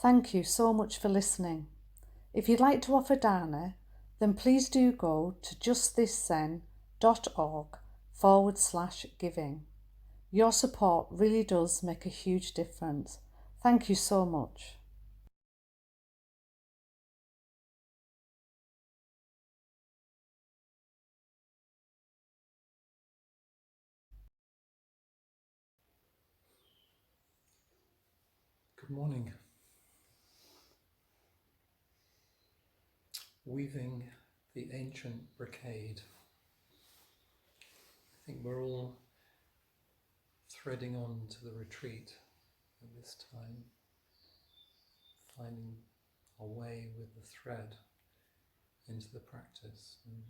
Thank you so much for listening. If you'd like to offer dana, then please do go to justthiszen.org/giving. Your support really does make a huge difference. Thank you so much. Good morning. Weaving the ancient brocade. I think we're all threading on to the retreat at this time, finding our way with the thread into the practice and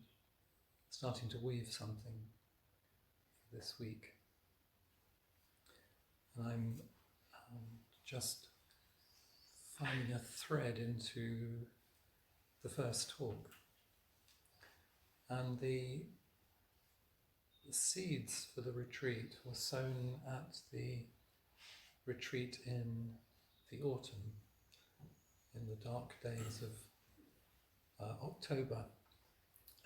starting to weave something for this week. And I'm just finding a thread into the first talk. And the seeds for the retreat were sown at the retreat in the autumn, in the dark days of October.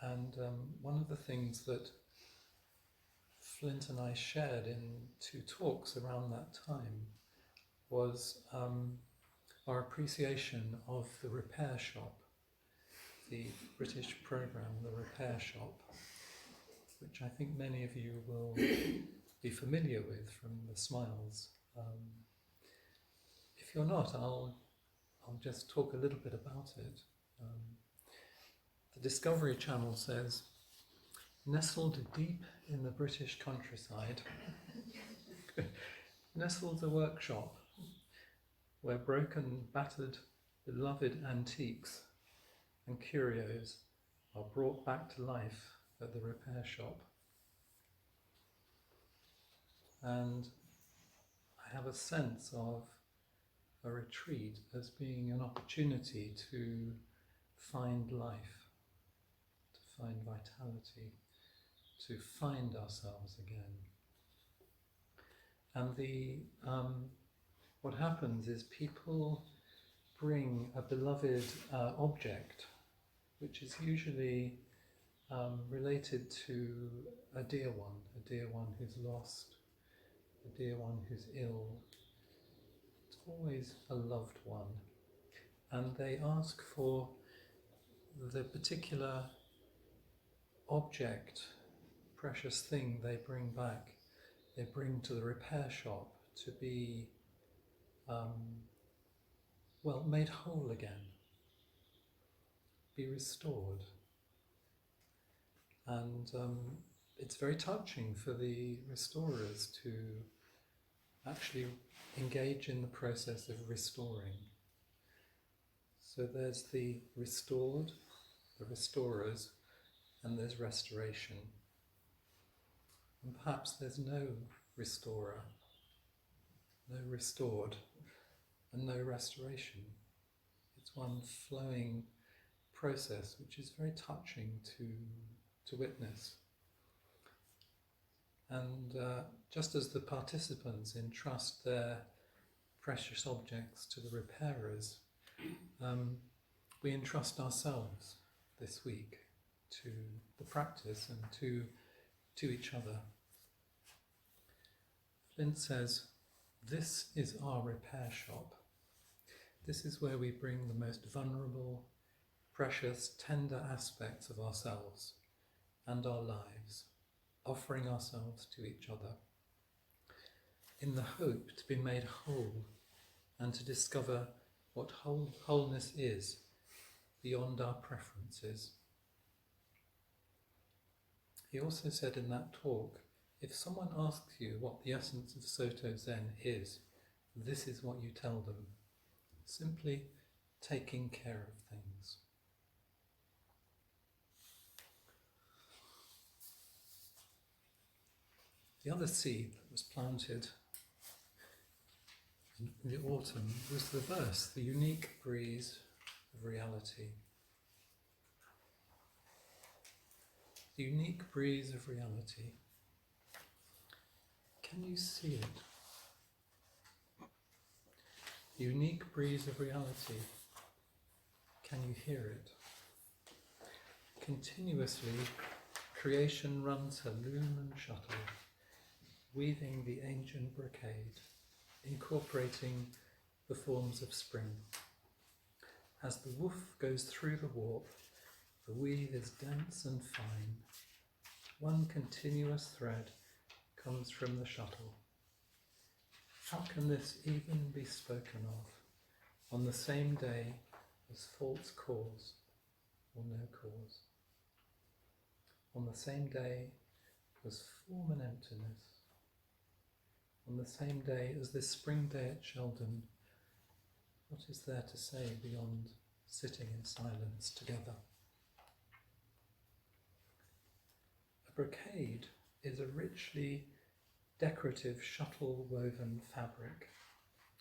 And one of the things that Flint and I shared in 2 talks around that time was our appreciation of the repair shop, the British program, the repair shop, which I think many of you will be familiar with from the smiles. If you're not, I'll just talk a little bit about it. The Discovery Channel says, nestled deep in the British countryside, nestled a workshop where broken, battered, beloved antiques and curios are brought back to life at the repair shop. And I have a sense of a retreat as being an opportunity to find life, to find vitality, to find ourselves again. And what happens is people bring a beloved object, which is usually related to a dear one who's lost, a dear one who's ill. It's always a loved one. And they ask for the particular object, precious thing they bring back, they bring to the repair shop to be, made whole again, be restored. And it's very touching for the restorers to actually engage in the process of restoring. So there's the restored, the restorers, and there's restoration. And perhaps there's no restorer, no restored, and no restoration. It's one flowing process which is very touching to witness. And just as the participants entrust their precious objects to the repairers, we entrust ourselves this week to the practice and to each other. Flint says, this is our repair shop. This is where we bring the most vulnerable, precious, tender aspects of ourselves and our lives, offering ourselves to each other, in the hope to be made whole and to discover what wholeness is beyond our preferences. He also said in that talk, if someone asks you what the essence of Soto Zen is, this is what you tell them. Simply taking care of things. The other seed that was planted in the autumn was the verse, the unique breeze of reality. The unique breeze of reality. Can you see it? unique breeze of reality. Can you hear it? Continuously, creation runs her loom and shuttle, weaving the ancient brocade, incorporating the forms of spring. As the woof goes through the warp, the weave is dense and fine. One continuous thread comes from the shuttle. How can this even be spoken of on the same day as false cause or no cause? On the same day as form and emptiness? On the same day as this spring day at Sheldon, what is there to say beyond sitting in silence together? A brocade is a richly decorative shuttle-woven fabric,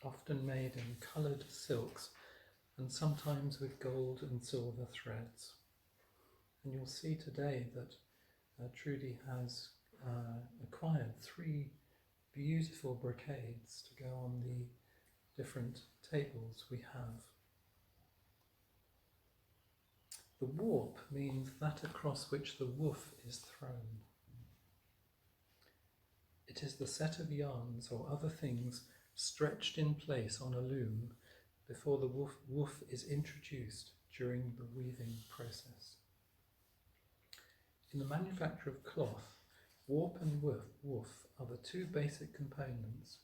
often made in coloured silks and sometimes with gold and silver threads. And you'll see today that Trudy has acquired 3 beautiful brocades to go on the different tables we have. The warp means that across which the woof is thrown. It is the set of yarns or other things stretched in place on a loom before the woof is introduced during the weaving process. In the manufacture of cloth, warp and woof are the 2 basic components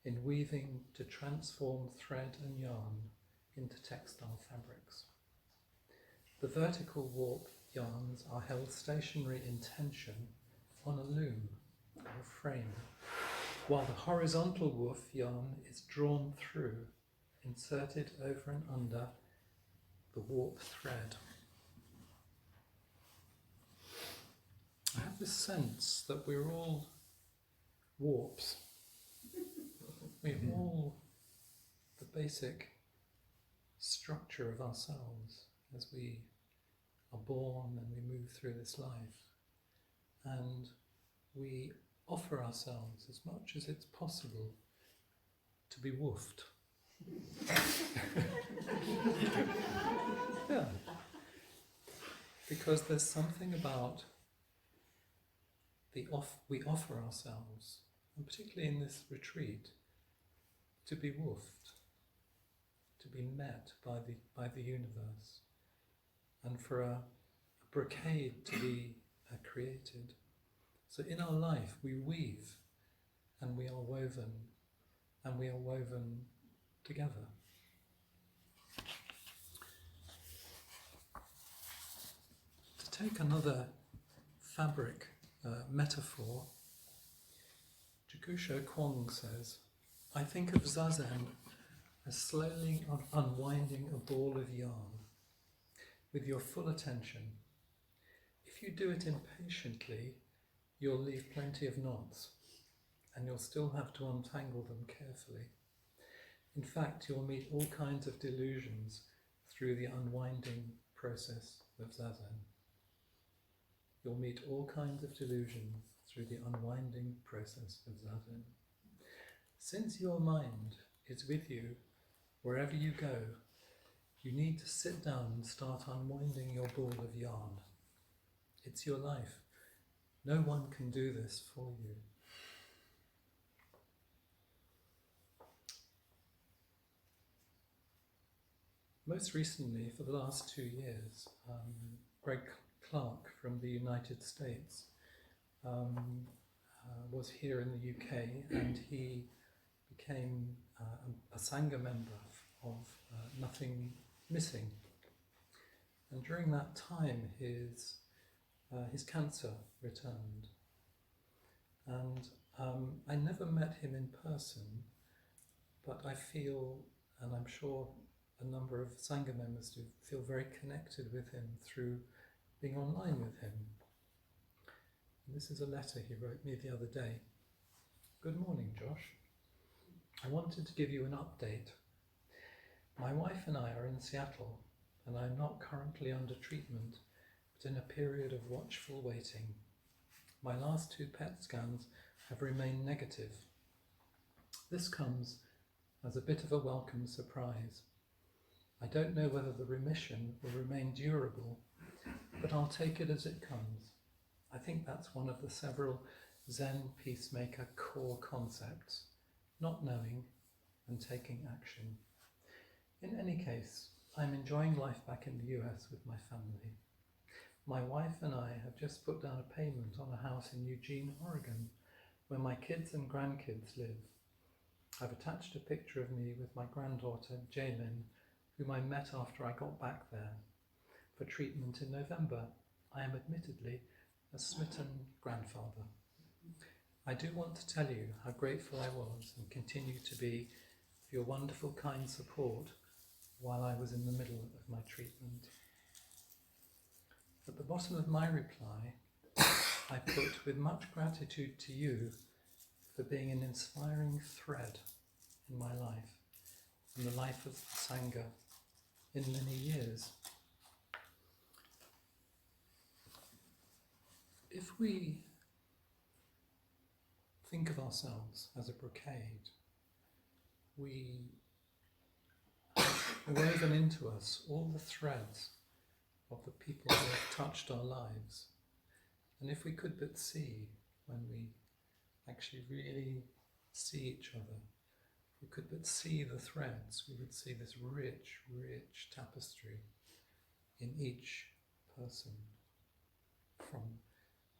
in weaving to transform thread and yarn into textile fabrics. The vertical warp yarns are held stationary in tension on a loom or frame, while the horizontal woof yarn is drawn through, inserted over and under the warp thread. I have this sense that we're all warps. We're all the basic structure of ourselves as we are born and we move through this life. And we offer ourselves as much as it's possible to be woofed. Yeah. Because there's something about we offer ourselves, and particularly in this retreat, to be woofed, to be met by the universe, and for a brocade to be created. So in our life we weave, and we are woven, and we are woven together. To take another fabric metaphor, Jakusho Kwong says, I think of zazen as slowly unwinding a ball of yarn with your full attention. If you do it impatiently, you'll leave plenty of knots, and you'll still have to untangle them carefully. In fact, you'll meet all kinds of delusions through the unwinding process of zazen. You'll meet all kinds of delusions through the unwinding process of zazen. Since your mind is with you wherever you go, you need to sit down and start unwinding your ball of yarn. It's your life. No one can do this for you. Most recently, for the last 2 years, Greg Clark from the United States was here in the UK, and he became a Sangha member of Nothing Missing. And during that time, his cancer returned. And I never met him in person, but I feel, and I'm sure a number of Sangha members do, feel very connected with him through being online with him. And this is a letter he wrote me the other day. Good morning, Josh. I wanted to give you an update. My wife and I are in Seattle, and I'm not currently under treatment, but in a period of watchful waiting. My last 2 PET scans have remained negative. This comes as a bit of a welcome surprise. I don't know whether the remission will remain durable, but I'll take it as it comes. I think that's one of the several Zen peacemaker core concepts, not knowing and taking action. In any case, I'm enjoying life back in the US with my family. My wife and I have just put down a payment on a house in Eugene, Oregon, where my kids and grandkids live. I've attached a picture of me with my granddaughter, Jaylin, whom I met after I got back there for treatment in November. I am admittedly a smitten grandfather. I do want to tell you how grateful I was and continue to be for your wonderful, kind support while I was in the middle of my treatment. At the bottom of my reply, I put, with much gratitude to you for being an inspiring thread in my life and the life of Sangha in many years. If we think of ourselves as a brocade, we have woven into us all the threads of the people who have touched our lives. And if we could but see, when we actually really see each other, if we could but see the threads, we would see this rich, rich tapestry in each person from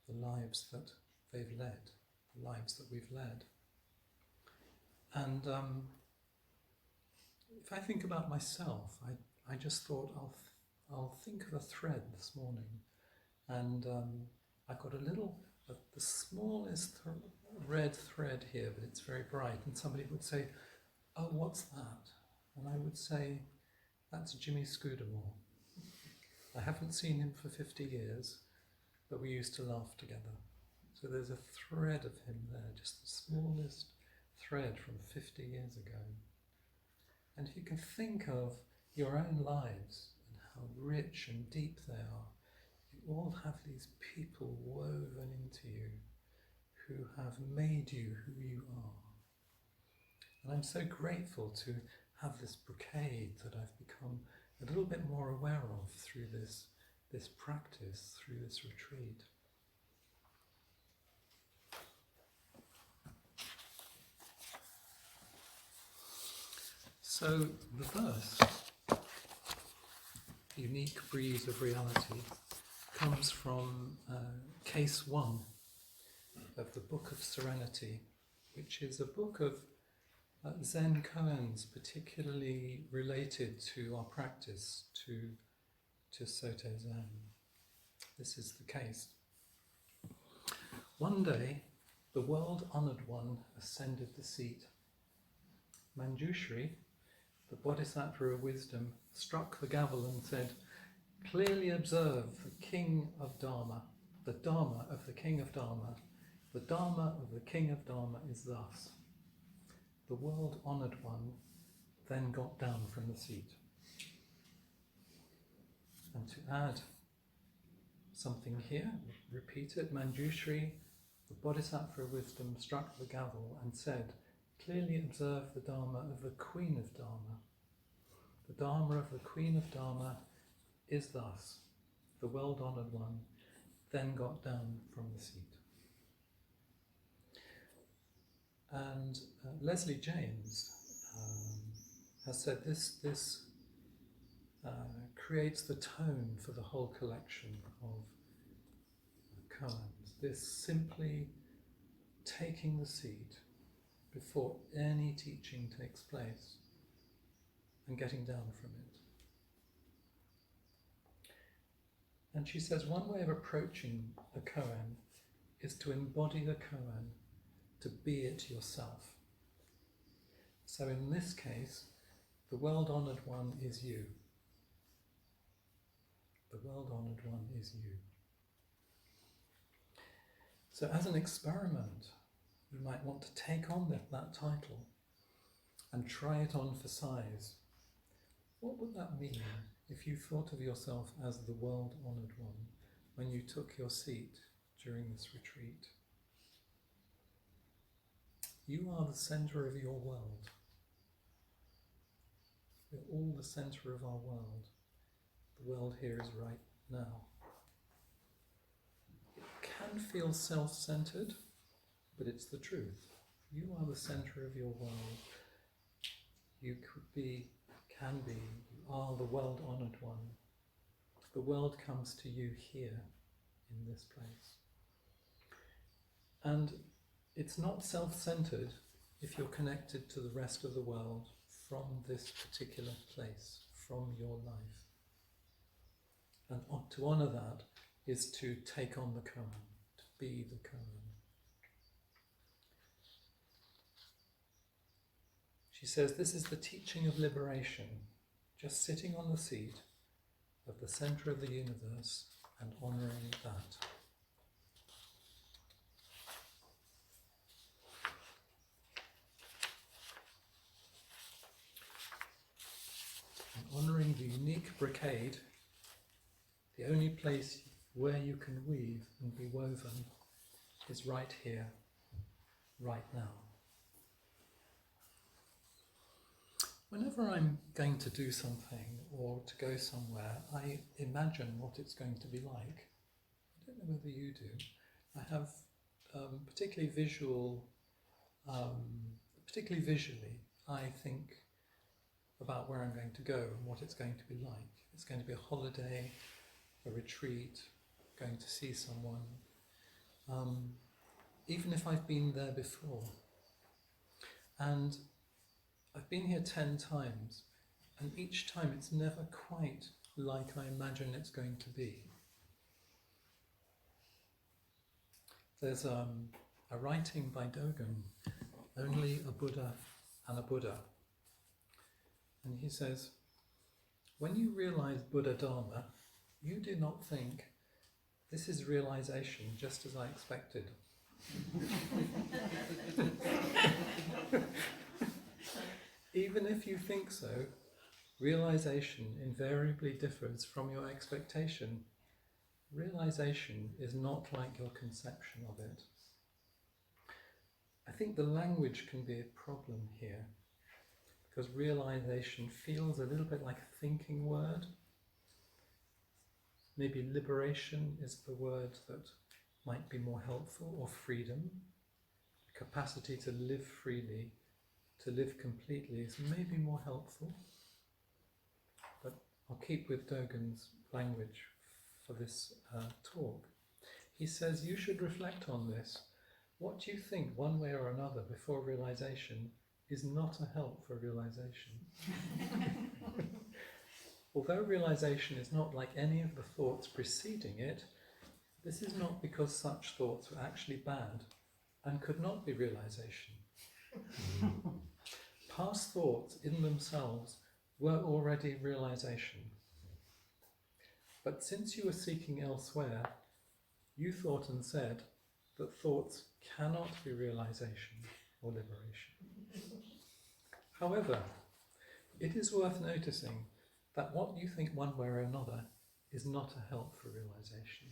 the lives that they've led, the lives that we've led. And if I think about myself, I just thought I'll think of a thread this morning, and I've got the smallest red thread here, but it's very bright, and somebody would say, "Oh, what's that?" And I would say, "That's Jimmy Scudamore. I haven't seen him for 50 years, but we used to laugh together." So there's a thread of him there, just the smallest thread from 50 years ago. And if you can think of your own lives and how rich and deep they are, you all have these people woven into you who have made you who you are. And I'm so grateful to have this brocade that I've become a little bit more aware of through this practice, through this retreat. So the verse, Unique Breeze of Reality, comes from Case 1 of the Book of Serenity, which is a book of Zen koans, particularly related to our practice, to Soto Zen. This is the case. One day, the world-honoured one ascended the seat. Manjushri, the bodhisattva of wisdom, struck the gavel and said, "Clearly observe the king of Dharma, the Dharma of the king of Dharma. The Dharma of the king of Dharma is thus." The world-honoured one then got down from the seat. And to add something here, repeat it, Manjushri, the bodhisattva of wisdom, struck the gavel and said, "Clearly observe the Dharma of the Queen of Dharma. The Dharma of the Queen of Dharma is thus." The world-honoured one then got down from the seat. And Leslie James has said this creates the tone for the whole collection of koans. This simply taking the seat before any teaching takes place and getting down from it. And she says one way of approaching a koan is to embody the koan, to be it yourself. So in this case, the world-honoured one is you. The world-honoured one is you. So as an experiment, you might want to take on that title and try it on for size. What would that mean if you thought of yourself as the world-honoured one when you took your seat during this retreat? You are the centre of your world. We're all the centre of our world. The world here is right now. It can feel self-centred, but it's the truth. You are the centre of your world. You could be, can be, you are the world-honoured one. The world comes to you here, in this place. And it's not self-centred if you're connected to the rest of the world from this particular place, from your life. And to honour that is to take on the koan, to be the koan. She says this is the teaching of liberation, just sitting on the seat of the centre of the universe and honouring that. And honouring the unique brocade, the only place where you can weave and be woven is right here, right now. Whenever I'm going to do something or to go somewhere, I imagine what it's going to be like. I don't know whether you do. I have particularly visually, I think about where I'm going to go and what it's going to be like. It's going to be a holiday, a retreat, going to see someone, even if I've been there before. And I've been here 10 times, and each time it's never quite like I imagine it's going to be. There's a writing by Dogen, Only a Buddha and a Buddha. And he says, when you realize buddha-dharma, you do not think, this is realization just as I expected. Even if you think so, realization invariably differs from your expectation. Realization is not like your conception of it. I think the language can be a problem here, because realization feels a little bit like a thinking word. Maybe liberation is the word that might be more helpful, or freedom. Capacity to live freely, to live completely is maybe more helpful. But I'll keep with Dogen's language for this talk. He says you should reflect on this. What you think one way or another before realization is not a help for realization. Although realization is not like any of the thoughts preceding it, this is not because such thoughts were actually bad and could not be realization. Past thoughts in themselves were already realization. But since you were seeking elsewhere, you thought and said that thoughts cannot be realization or liberation. However, it is worth noticing that what you think one way or another is not a help for realization.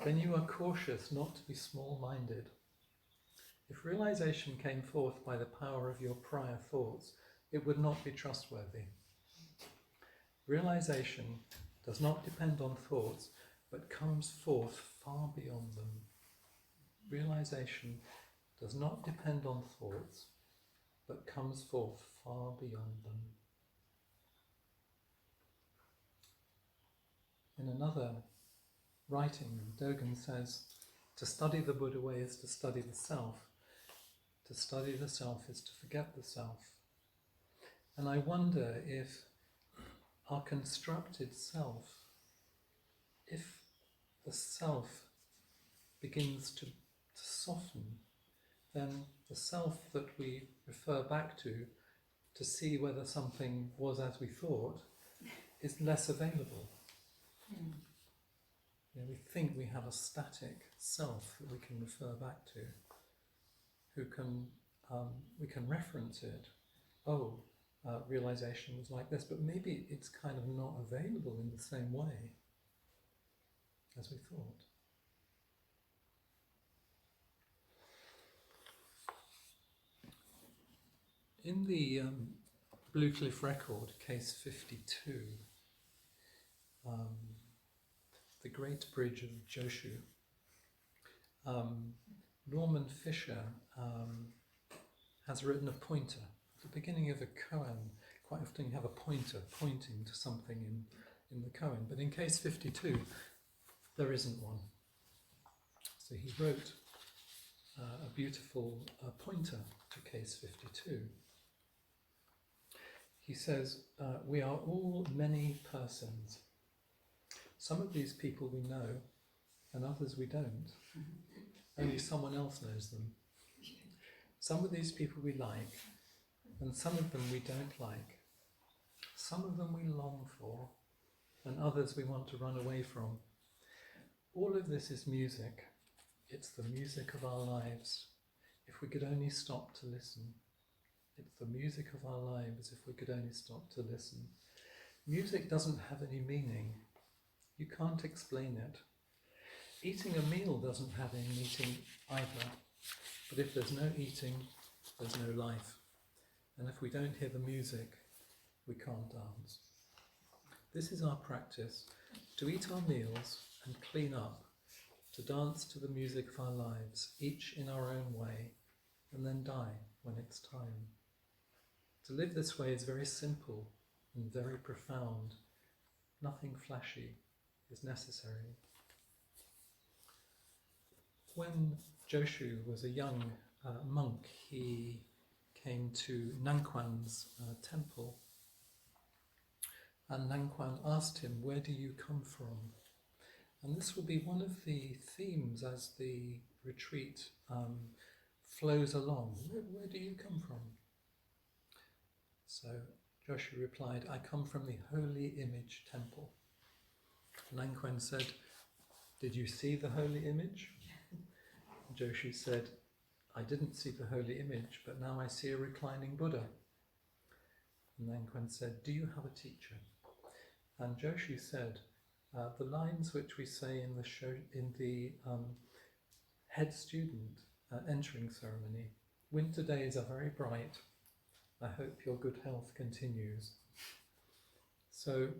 Then you are cautious not to be small-minded. If realization came forth by the power of your prior thoughts, it would not be trustworthy. Realization does not depend on thoughts, but comes forth far beyond them. Realization does not depend on thoughts, but comes forth far beyond them. In another writing, Dogen says, to study the Buddha way is to study the self. To study the self is to forget the self. And I wonder if our constructed self, if the self begins to soften, then the self that we refer back to see whether something was as we thought, is less available. You know, we think we have a static self that we can refer back to, who can we can reference it. Realization was like this, but maybe it's kind of not available in the same way as we thought. In the Blue Cliff Record, case 52. The Great Bridge of Joshu. Norman Fisher has written a pointer. At the beginning of a koan, quite often you have a pointer pointing to something in the koan, but in case 52, there isn't one. So he wrote a beautiful pointer to case 52. He says, we are all many persons. Some of these people we know, and others we don't. Only someone else knows them. Some of these people we like, and some of them we don't like. Some of them we long for, and others we want to run away from. All of this is music. It's the music of our lives, if we could only stop to listen. It's the music of our lives, if we could only stop to listen. Music doesn't have any meaning. You can't explain it. Eating a meal doesn't have any meaning either. But if there's no eating, there's no life. And if we don't hear the music, we can't dance. This is our practice, to eat our meals and clean up, to dance to the music of our lives, each in our own way, and then die when it's time. To live this way is very simple and very profound. Nothing flashy is necessary. When Joshu was a young monk, he came to Nanquan's temple, and Nanquan asked him, "Where do you come from?" And this will be one of the themes as the retreat flows along. Where do you come from? So Joshu replied, "I come from the Holy Image Temple." Nanquan said, "Did you see the holy image?" Joshu said, "I didn't see the holy image, but now I see a reclining Buddha." And Nanquan said, "Do you have a teacher?" And Joshu said, the lines which we say in the head student entering ceremony, "Winter days are very bright. I hope your good health continues." So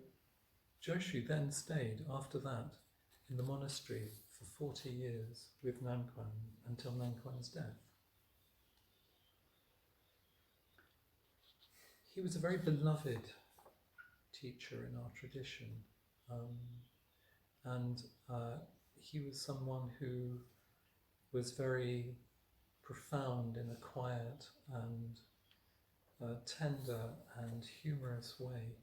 Joshu then stayed after that in the monastery for 40 years with Nanquan until Nanquan's death. He was a very beloved teacher in our tradition, and he was someone who was very profound in a quiet and tender and humorous way,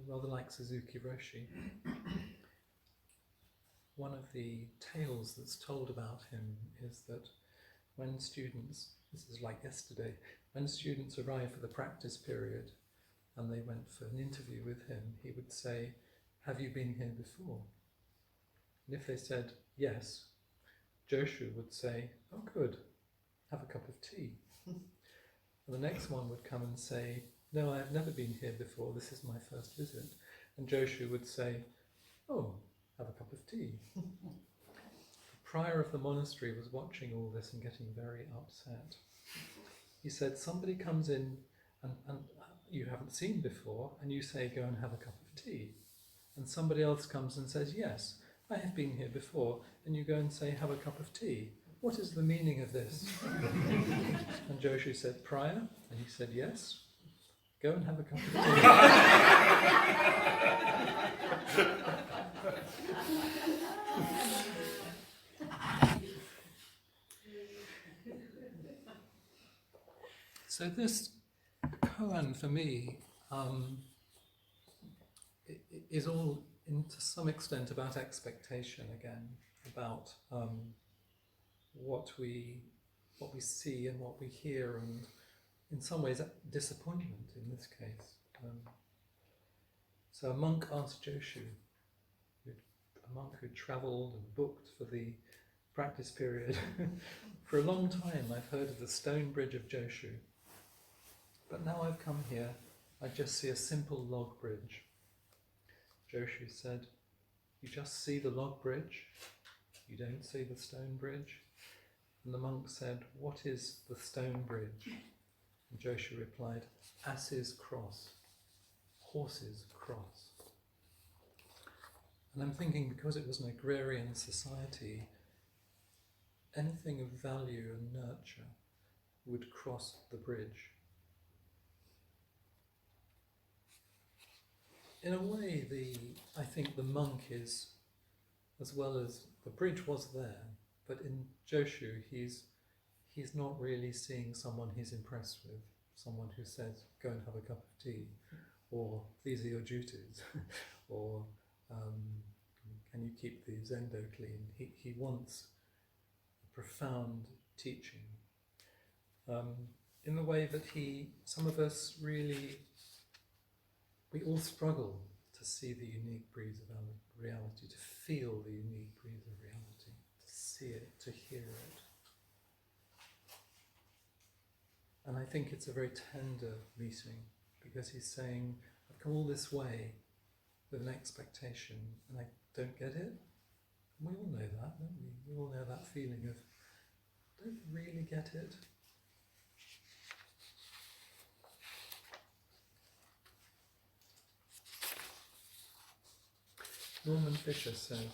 rather like Suzuki Roshi. One of the tales that's told about him is that when students, this is like yesterday, when students arrived for the practice period and they went for an interview with him, he would say, "Have you been here before?" And if they said yes, Joshu would say, "Oh good, have a cup of tea." And the next one would come and say, "No, I've never been here before, this is my first visit." And Joshu would say, "Oh, have a cup of tea." The prior of the monastery was watching all this and getting very upset. He said, "Somebody comes in and you haven't seen before, and you say, 'Go and have a cup of tea.' And somebody else comes and says, 'Yes, I have been here before,' and you go and say, 'Have a cup of tea.' What is the meaning of this?" And Joshu said, "Prior?" And he said, "Yes. Go and have a cup of tea." So this koan for me is all, to some extent, about expectation again, about what we see and what we hear, and in some ways disappointment in this case. So a monk asked Joshu, a monk who travelled and booked for the practice period, "For a long time I've heard of the stone bridge of Joshu, but now I've come here, I just see a simple log bridge." Joshu said, "You just see the log bridge? You don't see the stone bridge?" And the monk said, "What is the stone bridge?" And Joshu replied, asses cross, horses cross. And I'm thinking, because it was an agrarian society, anything of value and nurture would cross the bridge. In a way, I think the monk is, as well as the bridge was there, but in Joshu he's not really seeing someone he's impressed with, someone who says, go and have a cup of tea, or these are your duties, or can you keep the zendo clean? He wants a profound teaching. In the way that some of us really, we all struggle to see the unique breeze of reality, to feel the unique breeze of reality, to see it, to hear it. And I think it's a very tender meeting, because he's saying, I've come all this way with an expectation and I don't get it. And we all know that, don't we? We all know that feeling of, don't really get it. Norman Fisher says,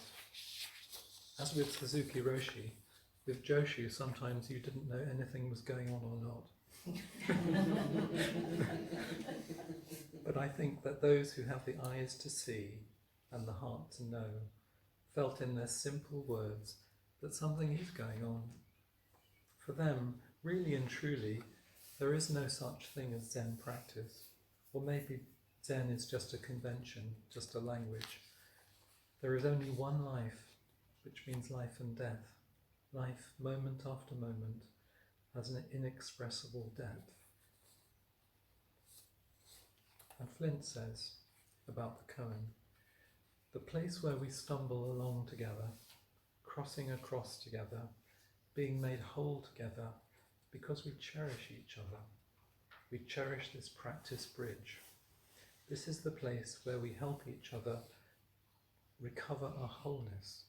as with Suzuki Roshi, with Joshu sometimes you didn't know anything was going on or not. But I think that those who have the eyes to see and the heart to know felt in their simple words that something is going on. For them, really and truly, there is no such thing as Zen practice. Or maybe Zen is just a convention, just a language. There is only one life, which means life and death. Life, moment after moment, has an inexpressible depth. And Flint says about the koan, the place where we stumble along together, crossing across together, being made whole together, because we cherish each other. We cherish this practice bridge. This is the place where we help each other recover our wholeness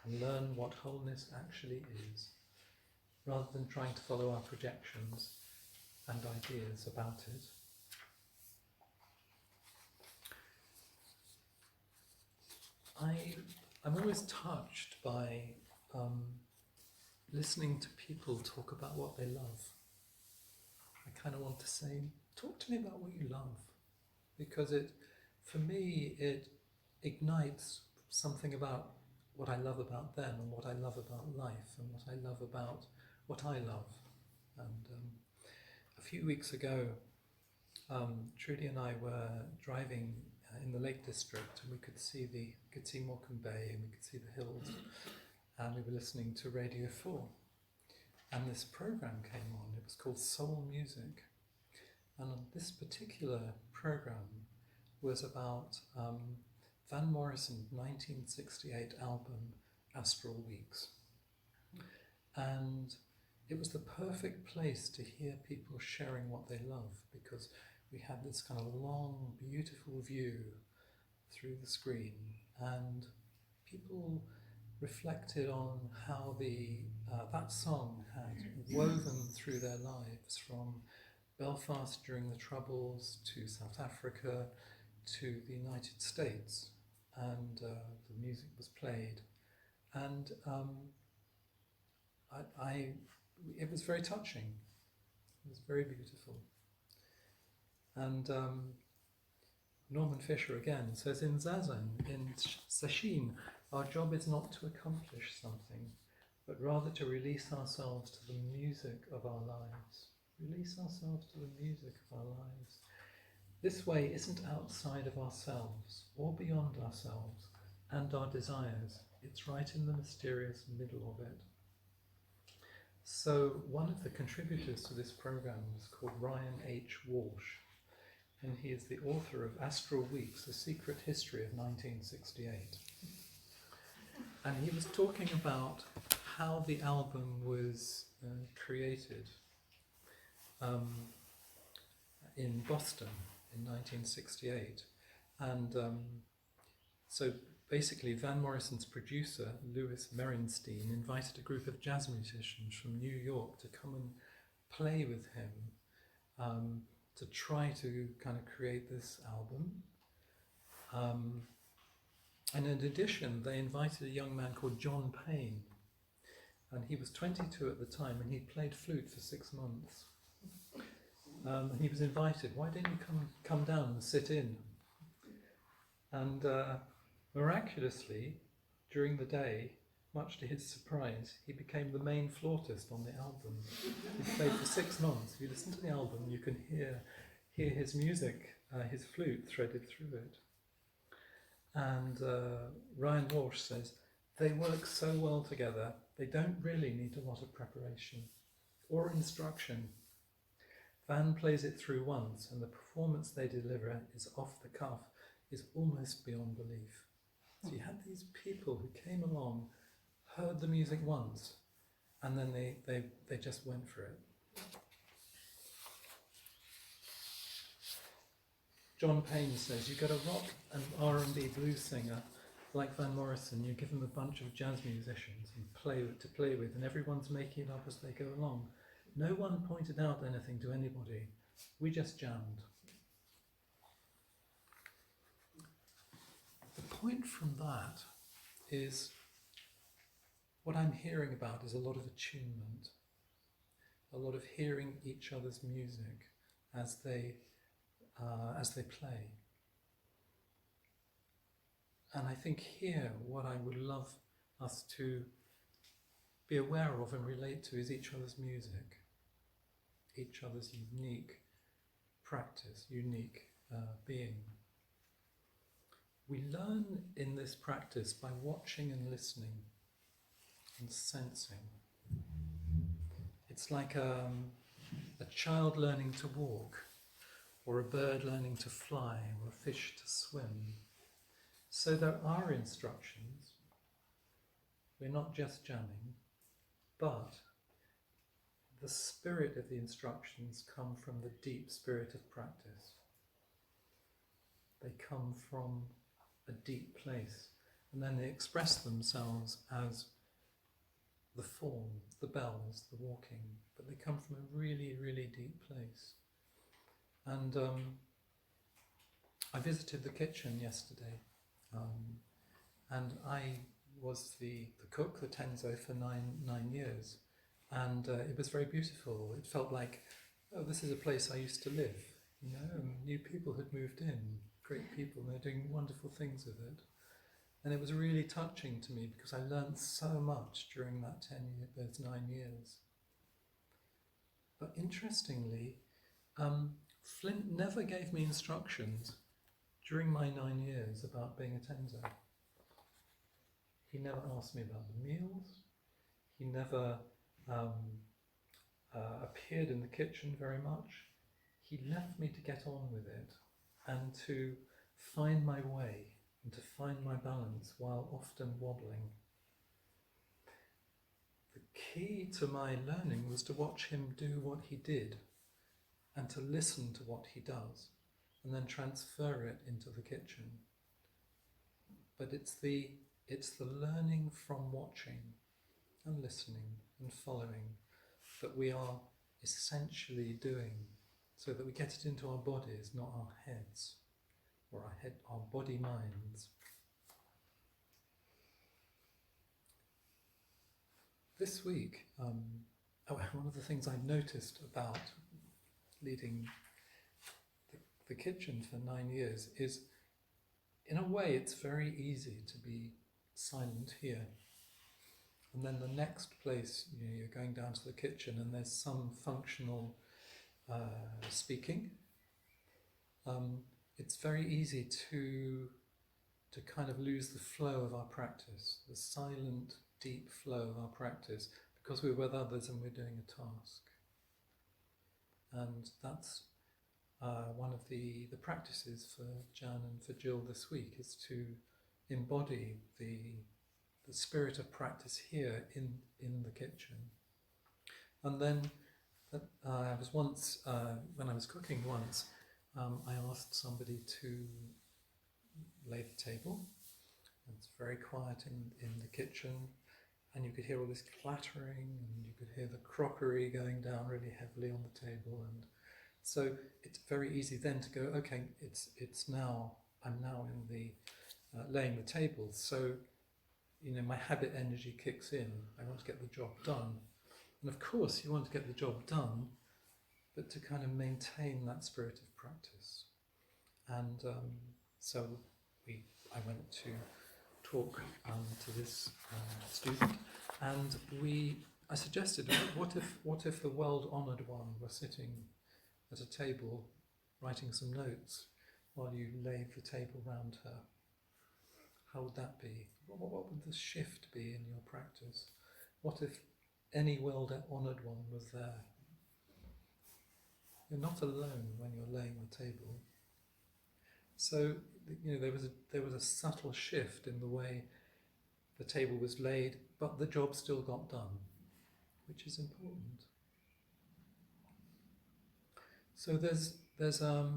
and learn what wholeness actually is, rather than trying to follow our projections and ideas about it. I'm always touched by listening to people talk about what they love. I kind of want to say, talk to me about what you love, because for me, it ignites something about what I love about them and what I love about life and what I love about what I love. And a few weeks ago, Trudy and I were driving in the Lake District, and we could see Morecambe Bay and we could see the hills, and we were listening to Radio 4, and this program came on. It was called Soul Music, and this particular program was about Van Morrison's 1968 album Astral Weeks, and it was the perfect place to hear people sharing what they love, because we had this kind of long, beautiful view through the screen, and people reflected on how that song had woven through their lives, from Belfast during the Troubles to South Africa to the United States, and the music was played, and it was very touching. It was very beautiful. And Norman Fisher again says, in zazen, in sesshin, our job is not to accomplish something, but rather to release ourselves to the music of our lives. Release ourselves to the music of our lives. This way isn't outside of ourselves or beyond ourselves and our desires. It's right in the mysterious middle of it. So one of the contributors to this program is called Ryan H. Walsh, and he is the author of Astral Weeks, A Secret History of 1968. And he was talking about how the album was created in Boston in 1968. And so basically Van Morrison's producer, Louis Merenstein, invited a group of jazz musicians from New York to come and play with him to try to kind of create this album. And in addition, they invited a young man called John Payne, and he was 22 at the time, and he played flute for 6 months. And he was invited, why didn't you come down and sit in? And miraculously, during the day, much to his surprise, he became the main flautist on the album. He played for 6 months. If you listen to the album, you can hear his music, his flute threaded through it. And Ryan Walsh says, they work so well together, they don't really need a lot of preparation or instruction. Van plays it through once, and the performance they deliver is off the cuff, is almost beyond belief. So you had these people who came along, heard the music once, and then they just went for it. John Payne says, you get a rock and R&B blues singer like Van Morrison, you give them a bunch of jazz musicians to play with, and everyone's making it up as they go along. No one pointed out anything to anybody. We just jammed. The point from that is what I'm hearing about is a lot of attunement, a lot of hearing each other's music as they play. And I think here what I would love us to be aware of and relate to is each other's music, each other's unique practice, unique being. We learn in this practice by watching and listening and sensing. It's like a child learning to walk, or a bird learning to fly, or a fish to swim. So there are instructions. We're not just jamming, but the spirit of the instructions come from the deep spirit of practice. They come from a deep place, and then they express themselves as the form, the bells, the walking, but they come from a really, really deep place. And I visited the kitchen yesterday, and I was the cook, the tenzo, for nine years, and it was very beautiful. It felt like, oh, this is a place I used to live, you know, and new people had moved in, great people, and they're doing wonderful things with it. And it was really touching to me because I learned so much during those 9 years. But interestingly, Flint never gave me instructions during my 9 years about being a tenzo. He never asked me about the meals. He never appeared in the kitchen very much. He left me to get on with it and to find my way and to find my balance while often wobbling. The key to my learning was to watch him do what he did and to listen to what he does and then transfer it into the kitchen. But it's the learning from watching and listening and following that we are essentially doing, so that we get it into our bodies, not our heads, or our body minds. This week, one of the things I've noticed about leading the kitchen for 9 years is, in a way, it's very easy to be silent here. And then the next place, you're going down to the kitchen and there's some functional speaking. It's very easy to kind of lose the flow of our practice, the silent, deep flow of our practice, because we're with others and we're doing a task. And that's one of the practices for Jan and for Jill this week, is to embody the spirit of practice here in the kitchen. And then I was once, when I was cooking once, I asked somebody to lay the table. It's very quiet in the kitchen, and you could hear all this clattering, and you could hear the crockery going down really heavily on the table, and So it's very easy then to go, okay, I'm now in the laying the tables. So, my habit energy kicks in. I want to get the job done. And of course, you want to get the job done, but to kind of maintain that spirit of practice. And so I went to talk to this student, and I suggested, what if the world-honoured one were sitting at a table writing some notes while you laid the table round her? How would that be? What would the shift be in your practice? What if any world-honoured one was there? You're not alone when you're laying the table. So, there was a subtle shift in the way the table was laid, but the job still got done, which is important. So there's a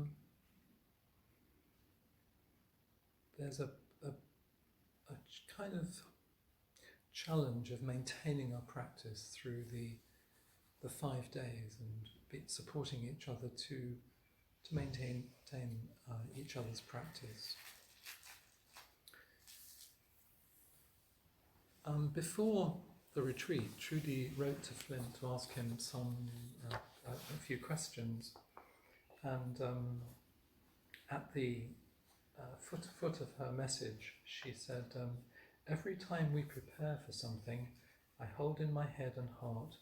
kind of challenge of maintaining our practice through the 5 days and supporting each other to maintain each other's practice. Before the retreat, Trudy wrote to Flint to ask him a few questions, and at the foot of her message, she said, "Every time we prepare for something, I hold in my head and heart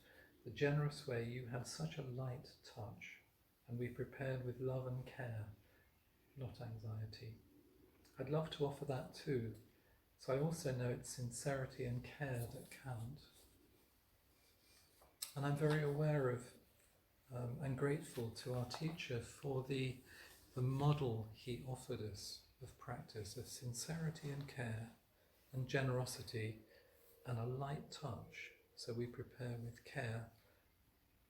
the generous way you had such a light touch, and we prepared with love and care, not anxiety. I'd love to offer that too, so I also know it's sincerity and care that count." And I'm very aware of and grateful to our teacher for the model he offered us of practice, of sincerity and care and generosity and a light touch, so we prepare with care,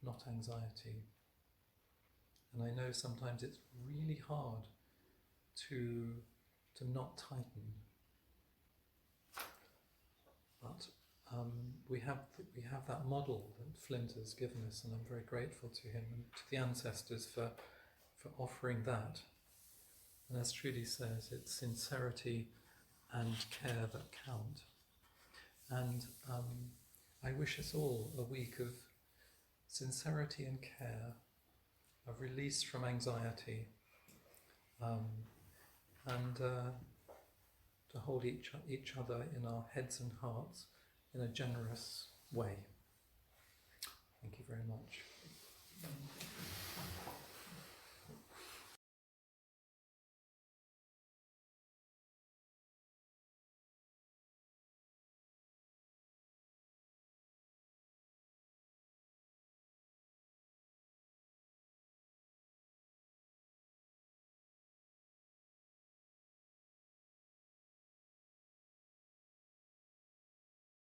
not anxiety. And I know sometimes it's really hard to not tighten, but we have that model that Flint has given us, and I'm very grateful to him and to the ancestors for offering that. And as Trudy says, it's sincerity and care that count. And I wish us all a week of sincerity and care, of release from anxiety, and to hold each other in our heads and hearts in a generous way. Thank you very much.